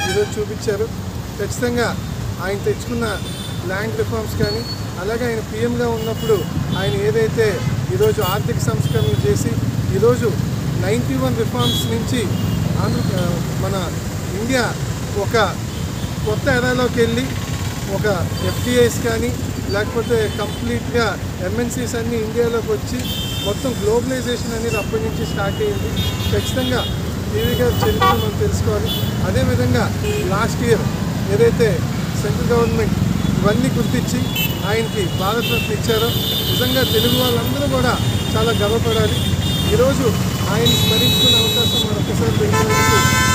ఈరోజు చూపించారు. ఖచ్చితంగా ఆయన తెచ్చుకున్న ల్యాండ్ రిఫార్మ్స్ కానీ అలాగే ఆయన పీఎంగా ఉన్నప్పుడు ఆయన ఏదైతే ఈరోజు ఆర్థిక సంస్కరణలు చేసి ఈరోజు 91 రిఫార్మ్స్ నుంచి మన ఇండియా ఒక కొత్త ఎరాలోకి వెళ్ళి ఒక ఎఫ్డిఐస్ కానీ లేకపోతే కంప్లీట్గా ఎంఎన్సీస్ అన్నీ ఇండియాలోకి వచ్చి మొత్తం గ్లోబలైజేషన్ అనేది అప్పటి నుంచి స్టార్ట్ అయ్యింది. ఖచ్చితంగా టీవీ గారి చరిత్ర మనం తెలుసుకోవాలి. అదేవిధంగా లాస్ట్ ఇయర్ ఏదైతే సెంట్రల్ గవర్నమెంట్ ఇవన్నీ గుర్తించి ఆయనకి భారతరత్న ఇచ్చారో నిజంగా తెలుగు వాళ్ళందరూ కూడా చాలా గర్వపడాలి. ఈరోజు ఆయన స్మరించుకునే అవకాశం మరొకసారి పెంచినందుకు